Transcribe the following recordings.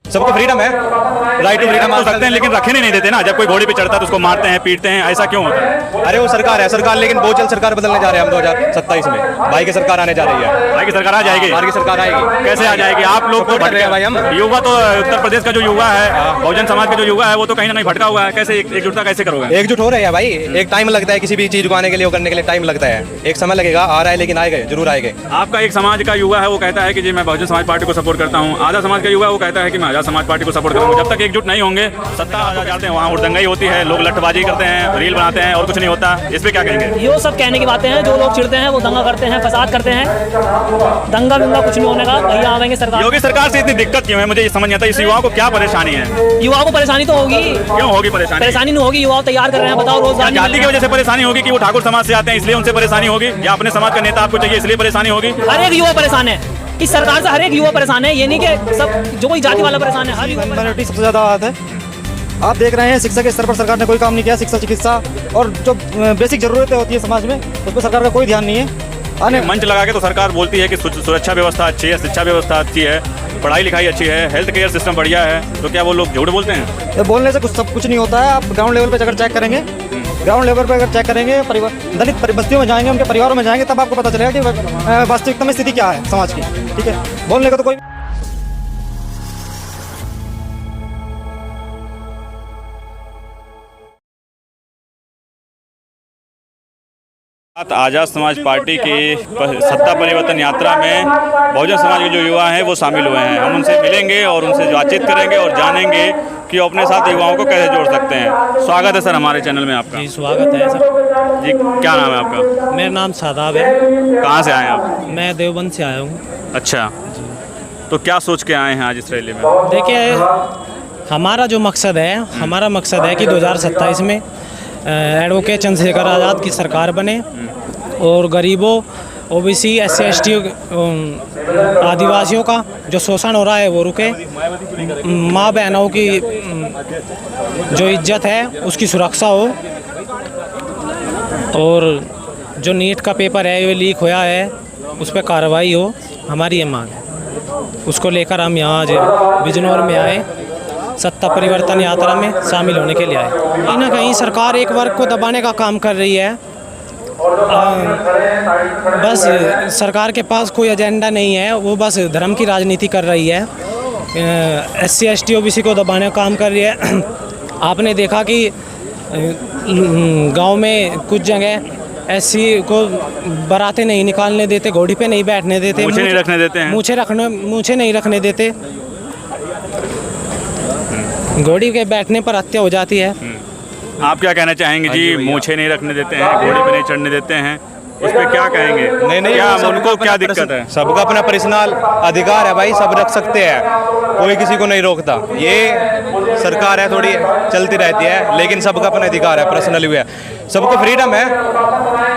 सबको फ्रीडम है, right to freedom हो सकते हैं, लेकिन रखे नहीं देते ना। जब कोई घोड़े पे चढ़ता है तो उसको मारते हैं, पीटते हैं, ऐसा क्यों होता है? अरे वो सरकार है, सरकार, लेकिन बहुत जल्द सरकार बदलने जा रहे हैं हम 2027 में। भाई की सरकार आने जा रही है। भाई की सरकार आ जाएगी? भाई की सरकार आएगी। कैसे आ जाएगी? आप लोग भटक रहे हैं भाई हम। युवा तो उत्तर प्रदेश का जो युवा है, बहुजन समाज का जो युवा है, वो तो कहीं ना कहीं भटका हुआ है। कैसे एकजुटता कैसे करोगे? एकजुट हो रहे हैं भाई, एक टाइम लगता है किसी भी चीज को आने के लिए, करने के लिए टाइम लगता है, एक समय लगेगा, आ रहा है लेकिन आएगा, जरूर आएगा। आपका एक समाज का युवा है, वो कहता है कि जी मैं बहुजन समाज पार्टी को सपोर्ट करता हूँ। आधा समाज का युवा वो कहता है कि मैं आजाद समाज पार्टी को सपोर्ट करूँगा। जब तक एकजुट नहीं होंगे, सत्ता आ जाते हैं, वहाँ दंगाई होती है, लोग लट्ठबाजी करते हैं, रील बनाते हैं और कुछ नहीं होता। इस पे क्या कहेंगे? ये सब कहने की बातें हैं। जो लोग चिढ़ते हैं वो दंगा करते हैं, फसाद करते हैं। दंगा बिंगा कुछ नहीं होने का। भैया आवेंगे सरकार। योगी सरकार से इतनी दिक्कत क्यों है, मुझे ये समझ नहीं आता। इस युवाओं को क्या परेशानी है? युवाओं को परेशानी तो होगी। क्यों होगी परेशानी? परेशानी नहीं होगी, युवा तैयार कर रहे हैं। बताओ, रोजगार जाति की वजह से परेशानी होगी कि वो ठाकुर समाज से आते हैं इसलिए उनसे परेशानी होगी, या अपने समाज का नेता आपको चाहिए इसलिए परेशानी होगी? हर एक युवा परेशान है इस सरकार से। हर एक युवा परेशान है। ये नहीं कि सब जो कोई जाति वाला परेशान है। हर युवा माइनॉरिटी सबसे ज़्यादा आते है। आप देख रहे हैं शिक्षा के स्तर पर सरकार ने कोई काम नहीं किया। शिक्षा, चिकित्सा और जो बेसिक ज़रूरतें होती है समाज में, उस पर सरकार का कोई ध्यान नहीं है। मंच लगा के तो सरकार बोलती है कि सुरक्षा व्यवस्था अच्छी है, शिक्षा व्यवस्था अच्छी है, पढ़ाई लिखाई अच्छी है, हेल्थ केयर सिस्टम बढ़िया है, तो क्या वो लोग झूठ बोलते हैं? तो बोलने से सब कुछ नहीं होता है। आप ग्राउंड लेवल पर अगर चेक करेंगे, परिवार दलित बस्तियों में जाएंगे, उनके परिवारों में जाएंगे, तब आपको पता चलेगा कि वास्तविकता में स्थिति क्या है समाज की। ठीक है, बोलने का तो कोई आजाद समाज पार्टी की सत्ता परिवर्तन यात्रा में बहुजन समाज के जो युवा हैं वो शामिल हुए हैं। हम उनसे मिलेंगे और उनसे बातचीत करेंगे और जानेंगे कि वो अपने साथ युवाओं को कैसे जोड़ सकते हैं। स्वागत है सर हमारे चैनल में आपका। जी स्वागत है सर। जी क्या नाम है आपका? मेरा नाम शादाब है। कहाँ से आए हैं आप? मैं देवबंद से आया हूँ। अच्छा, तो क्या सोच के आए हैं आज इस रैली में? देखिए, हमारा जो मकसद है, हमारा मकसद है कि 2027 में एडवोकेट चंद्रशेखर आज़ाद की सरकार बने और गरीबों, ओबीसी, SC ST आदिवासियों का जो शोषण हो रहा है वो रुके। माँ बहनों की जो इज्जत है उसकी सुरक्षा हो, और जो नीट का पेपर है ये लीक हुआ है उस पर कार्रवाई हो। हमारी ये मांग है, उसको लेकर हम यहाँ आज बिजनौर में आए, सत्ता परिवर्तन यात्रा में शामिल होने के लिए आए। कहीं ना कहीं सरकार एक वर्ग को दबाने का काम कर रही है। बस सरकार के पास कोई एजेंडा नहीं है, वो बस धर्म की राजनीति कर रही है। SC ST OBC को दबाने का काम कर रही है। आपने देखा कि गांव में कुछ जगह SC को बारातें नहीं निकालने देते, घोड़ी पे नहीं बैठने देते, मूछें नहीं रखने देते हैं, मूछें नहीं रखने देते, घोड़ी के बैठने पर हत्या हो जाती है। आप क्या कहना चाहेंगे जी? मूछें नहीं रखने देते हैं, घोड़े पे नहीं चढ़ने देते हैं, उस पर क्या कहेंगे? नहीं, क्या उनको क्या दिक्कत है? सबका अपना पर्सनल अधिकार है भाई, सब रख सकते हैं, कोई किसी को नहीं रोकता। ये सरकार है थोड़ी चलती रहती है, लेकिन सबका अपना अधिकार है, पर्सनली हुआ है, सबको फ्रीडम है,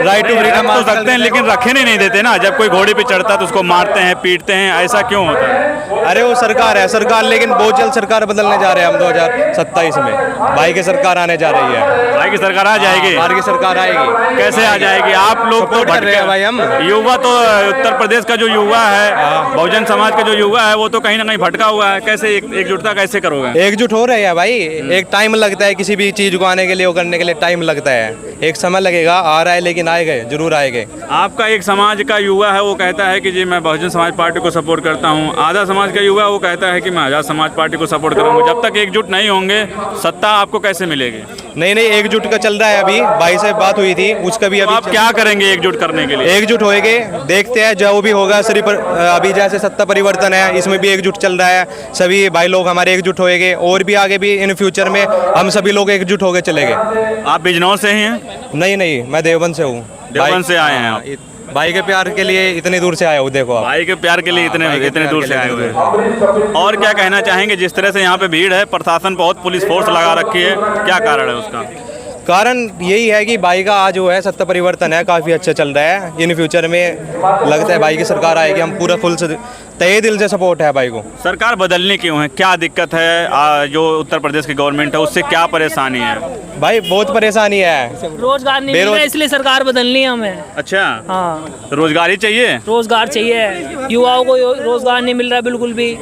राइट टू फ्रीडम हो सकते हैं, लेकिन रखे नहीं देते ना। जब कोई घोड़े पे चढ़ता है तो उसको मारते हैं, पीटते हैं, ऐसा क्यों होता है? अरे वो सरकार है, सरकार, लेकिन बहुत जल्द सरकार बदलने जा रहे हैं हम 2027 में। भाई की सरकार आने जा रही है। भाई की सरकार आ जाएगी? भाई की सरकार आएगी। कैसे आ जाएगी? आप लोग तो भटक रहे हैं भाई हम। युवा तो उत्तर प्रदेश का जो युवा है, बहुजन समाज का जो युवा है, वो तो कहीं ना कहीं भटका हुआ है। कैसे एकजुटता कैसे करोगे? एकजुट हो रहे हैं भाई, एक टाइम लगता है किसी भी चीज को आने के लिए, करने के लिए टाइम लगता है, एक समय लगेगा, आ रहा है लेकिन आएगा, जरूर आएगा। आपका एक समाज का युवा है, वो कहता है कि जी मैं बहुजन समाज पार्टी को सपोर्ट करता हूँ। आधा समाज का युवा वो कहता है कि मैं आजाद समाज पार्टी को सपोर्ट करूँगा। जब तक एकजुट नहीं होंगे, सत्ता आपको कैसे मिलेगी? नहीं, एकजुट का चल रहा है। अभी भाई से बात हुई थी, उसका भी अभी आप क्या करेंगे एकजुट करने के लिए? एकजुट होएंगे, देखते हैं जो भी होगा। अभी जैसे सत्ता परिवर्तन है, इसमें भी एकजुट चल रहा है, सभी भाई लोग हमारे एकजुट होएंगे, और भी आगे भी इन फ्यूचर में हम सभी लोग एकजुट होकर चलेंगे। आप बिजनौर से ही हैं? नहीं, मैं देवबंद से हूँ। देवबंद से आए हैं आप? भाई के प्यार के लिए इतनी दूर से आया हूँ। देखो आप, भाई के प्यार के लिए इतने दूर से आए हुए हैं। और क्या कहना चाहेंगे? जिस तरह से यहाँ पे भीड़ है, प्रशासन बहुत पुलिस फोर्स लगा रखी है, क्या कारण है उसका? कारण यही है कि भाई का आज जो है सत्ता परिवर्तन है, काफ़ी अच्छा चल रहा है। इन फ्यूचर में लगता है भाई की सरकार आएगी, हम पूरा फुल से तय दिल से सपोर्ट है भाई को। सरकार बदलनी क्यों है? क्या दिक्कत है? जो उत्तर प्रदेश की गवर्नमेंट है उससे क्या परेशानी है? भाई बहुत परेशानी है, रोजगार नहीं मिल रहा है, इसलिए सरकार बदलनी है हमें। अच्छा, हाँ, रोजगार ही चाहिए? रोजगार चाहिए। युवाओं को रोजगार नहीं मिल रहा है बिल्कुल भी।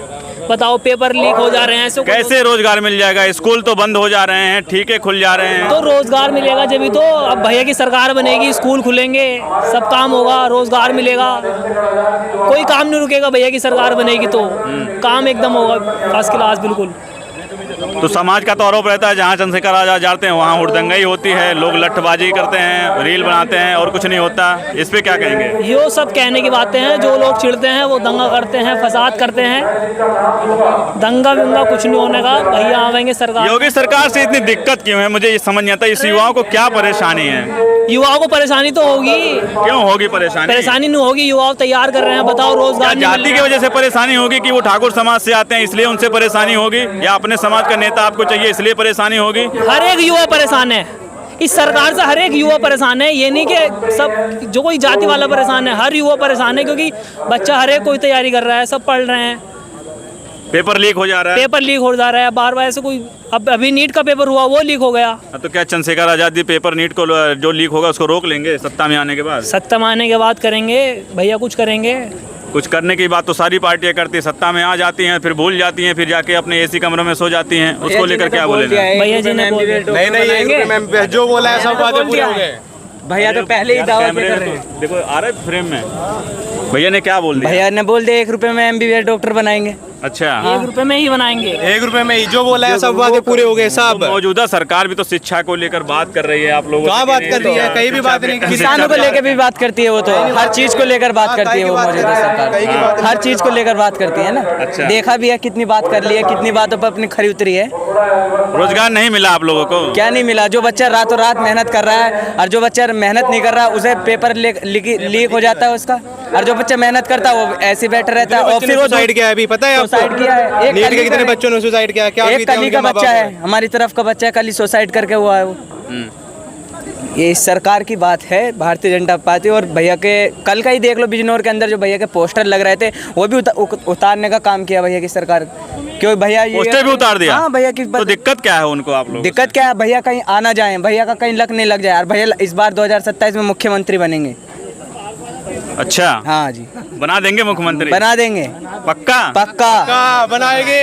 बताओ, पेपर लीक हो जा रहे हैं ऐसे कैसे रोजगार मिल जाएगा? स्कूल तो बंद हो जा रहे हैं, ठीके खुल जा रहे हैं। तो रोजगार मिलेगा जब ही तो। अब भैया की सरकार बनेगी, स्कूल खुलेंगे, सब काम होगा, रोजगार मिलेगा, कोई काम नहीं रुकेगा। भैया की सरकार बनेगी तो काम एकदम होगा फर्स्ट क्लास बिल्कुल। तो समाज का तो आरोप रहता है जहाँ चंद्रशेखर आजाद जाते हैं वहाँ हुड़दंगाई होती है, लोग लठबाजी करते हैं, रील बनाते हैं और कुछ नहीं होता। इस पे क्या कहेंगे? ये सब कहने की बातें हैं। जो लोग चिढ़ते हैं वो दंगा करते हैं, फसाद करते हैं। दंगा बिंगा कुछ नहीं होने का। भैया आवेंगे सरकार। योगी सरकार से इतनी दिक्कत क्यों है? मुझे ये समझ नहीं आता। इस युवाओं को क्या परेशानी है? युवाओं को परेशानी तो होगी। क्यों होगी परेशानी? परेशानी नहीं होगी, युवा तैयार कर रहे हैं। बताओ, रोजगार नहीं मिल जाति की वजह से परेशानी होगी कि वो ठाकुर समाज से आते हैं इसलिए उनसे परेशानी होगी, या अपने समाज का नेता आपको चाहिए इसलिए परेशानी होगी? हर एक युवा परेशान है इस सरकार से। हर एक युवा परेशान है। ये नहीं कि सब जो कोई जाति वाला परेशान है, हर युवा परेशान है। क्योंकि बच्चा हर एक कोई तैयारी कर रहा है, सब पढ़ रहे हैं। पेपर लीक हो जा रहा है। पेपर लीक हो जा रहा है बार बार। ऐसे कोई अब अभी नीट का पेपर हुआ, वो लीक हो गया। तो क्या चंद्रशेखर आजाद जी पेपर नीट को जो लीक होगा उसको रोक लेंगे सत्ता में आने के बाद? सत्ता में आने के बाद करेंगे भैया, कुछ करेंगे। कुछ करने की बात तो सारी पार्टियां करती है, सत्ता में आ जाती हैं फिर भूल जाती हैं, फिर जाके अपने एसी कमरों में सो जाती हैं। उसको लेकर क्या बोलेंगे? भैया जी ने नहीं जो बोला है सब बातें पूरी हो गए। भैया तो पहले ही दावा कैमरे कर में रहे तो देखो आ रहा है फ्रेम में। भैया ने क्या बोल दिया? भैया ने बोल दिया 1 रुपए में MBBS डॉक्टर बनाएंगे। अच्छा, 1 रुपए में ही बनाएंगे। 1 रुपए में ही जो बोला है सब बातें पूरे हो गए सब। तो मौजूदा सरकार भी तो शिक्षा को लेकर बात कर रही है। आप लोग कहाँ बात कर रही है? कहीं भी बात नहीं। किसानों को लेकर भी बात करती है वो, तो हर चीज को लेकर बात करती है वो मौजूदा सरकार। हर चीज को लेकर बात करती है ना। अच्छा। देखा भी है कितनी बात कर ली है, कितनी बातों पर अपनी खरी उतरी है। रोजगार नहीं मिला आप लोगों को? क्या नहीं मिला? जो बच्चा रातों रात मेहनत कर रहा है और जो बच्चा मेहनत नहीं कर रहा उसे पेपर लीक हो जाता है उसका, और जो बच्चा मेहनत करता है वो ऐसे बैठा रहता है। और फिर वो सुसाइड किया है अभी, पता है आपको? सुसाइड किया है। नीट के कितने बच्चों ने सुसाइड किया? क्या एक कली का बच्चा है, हमारी तरफ का बच्चा है, कल ही सुसाइड करके हुआ है वो। ये सरकार की बात है, भारतीय जनता पार्टी। और भैया के कल का ही देख लो, बिजनौर के अंदर जो भैया के पोस्टर लग रहे थे वो भी उतारने का काम किया भैया की सरकार। क्यों भैया पोस्टर भी उतार दिया? हाँ भैया की। तो दिक्कत क्या है उनको आप लोग? दिक्कत क्या है? भैया कहीं आना जाए, भैया का कहीं लक नहीं लग जाए। और भैया इस बार 2027 में मुख्यमंत्री बनेंगे। अच्छा, हाँ जी, बना देंगे मुख्यमंत्री? बना देंगे पक्का? पक्का बनाएंगे।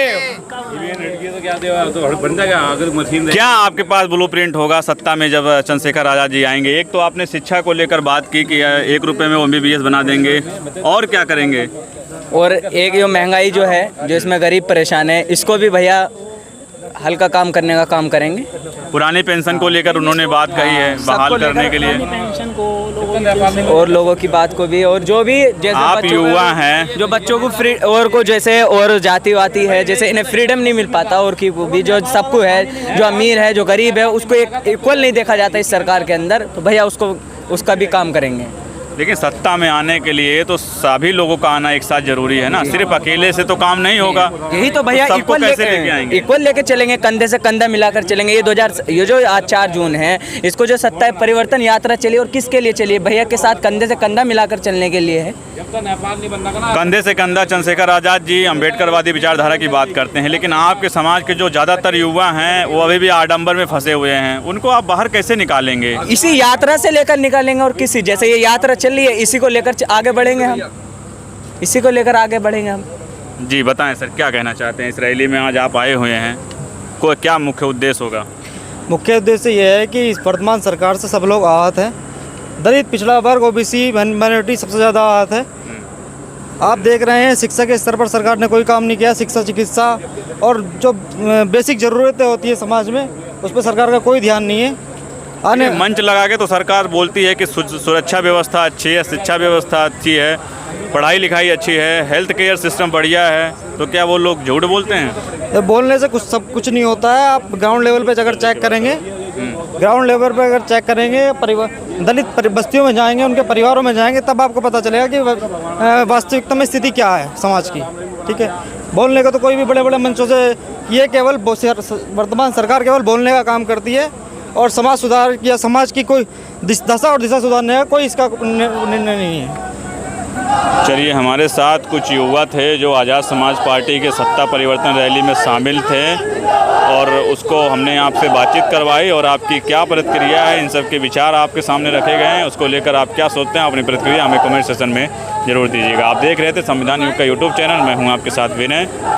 क्या आपके पास ब्लूप्रिंट होगा सत्ता में जब चंद्रशेखर आजाद जी आएंगे? एक तो आपने शिक्षा को लेकर बात की कि 1 रुपए में MBBS बना देंगे, और क्या करेंगे? और एक ये महंगाई जो है, जो इसमें गरीब परेशान है, इसको भी भैया हल्का काम करने का काम करेंगे। पुरानी पेंशन को लेकर उन्होंने बात कही है बहाल करने के लिए, पेंशन को और लोगों की बात को भी। और जो भी जैसे आप बच्चों को- युवा हैं, जो बच्चों को फ्री और को जैसे और जाति वाती है, जैसे इन्हें फ्रीडम नहीं मिल पाता, और की वो भी जो सबको है, जो अमीर है जो गरीब है उसको एक इक्वल नहीं देखा जाता इस सरकार के अंदर। तो भैया उसका भी काम करेंगे। लेकिन सत्ता में आने के लिए तो सभी लोगों का आना एक साथ जरूरी है ना, सिर्फ अकेले से तो काम नहीं होगा। यही तो भैया सबको कैसे लेके आएंगे? इक्वल लेके चलेंगे, कंधे से कंधा मिलाकर चलेंगे। ये जो आज 4 जून है, इसको जो सत्ता परिवर्तन यात्रा चली, और किसके लिए चली? भैया के साथ कंधे से कंधा मिलाकर चलने के लिए है। कंधे से कंधा चंद्रशेखर आजाद जी अम्बेडकरवादी विचारधारा की बात करते हैं, लेकिन आपके समाज के जो ज़्यादातर युवा हैं वो अभी भी आडंबर में फंसे हुए हैं, उनको आप बाहर कैसे निकालेंगे? इसी यात्रा से लेकर निकालेंगे। और किसी जैसे ये यात्रा चल रही है, इसी को लेकर आगे बढ़ेंगे हम, इसी को लेकर आगे बढ़ेंगे हम। जी बताएं सर, क्या कहना चाहते हैं? इस रैली में आज आप आए हुए हैं, कोई क्या मुख्य उद्देश्य होगा? मुख्य उद्देश्य ये है कि इस वर्तमान सरकार से सब लोग आहत हैं। दलित, पिछड़ा वर्ग, OBC, माइनॉरिटी सबसे ज़्यादा आहत है। आप देख रहे हैं शिक्षा के स्तर पर सरकार ने कोई काम नहीं किया। शिक्षा, चिकित्सा और जो बेसिक ज़रूरतें होती है समाज में, उस पर सरकार का कोई ध्यान नहीं है। आने मंच लगा के तो सरकार बोलती है कि सुरक्षा व्यवस्था अच्छी है, शिक्षा व्यवस्था अच्छी है, पढ़ाई लिखाई अच्छी है, हेल्थ केयर सिस्टम बढ़िया है, तो क्या वो लोग झूठ बोलते हैं? ये बोलने से कुछ नहीं होता है। आप ग्राउंड लेवल पे अगर चेक करेंगे, ग्राउंड लेवल पे अगर चेक करेंगे, दलित बस्तियों में जाएंगे, उनके परिवारों में जाएंगे, तब आपको पता चलेगा कि वास्तविकता में स्थिति क्या है समाज की। ठीक है, बोलने का तो कोई भी बड़े बड़े मंचों से, ये केवल वर्तमान सरकार केवल बोलने का काम करती है, और समाज सुधार या समाज की कोई दशा और दिशा सुधारने का कोई इसका निर्णय नहीं है। चलिए, हमारे साथ कुछ युवा थे जो आज़ाद समाज पार्टी के सत्ता परिवर्तन रैली में शामिल थे, और उसको हमने आपसे बातचीत करवाई, और आपकी क्या प्रतिक्रिया है, इन सब के विचार आपके सामने रखे गए हैं, उसको लेकर आप क्या सोचते हैं, अपनी प्रतिक्रिया हमें कमेंट सेक्शन में जरूर दीजिएगा। आप देख रहे थे संविधान युग का यूट्यूब चैनल, मैं हूँ आपके साथ विनय।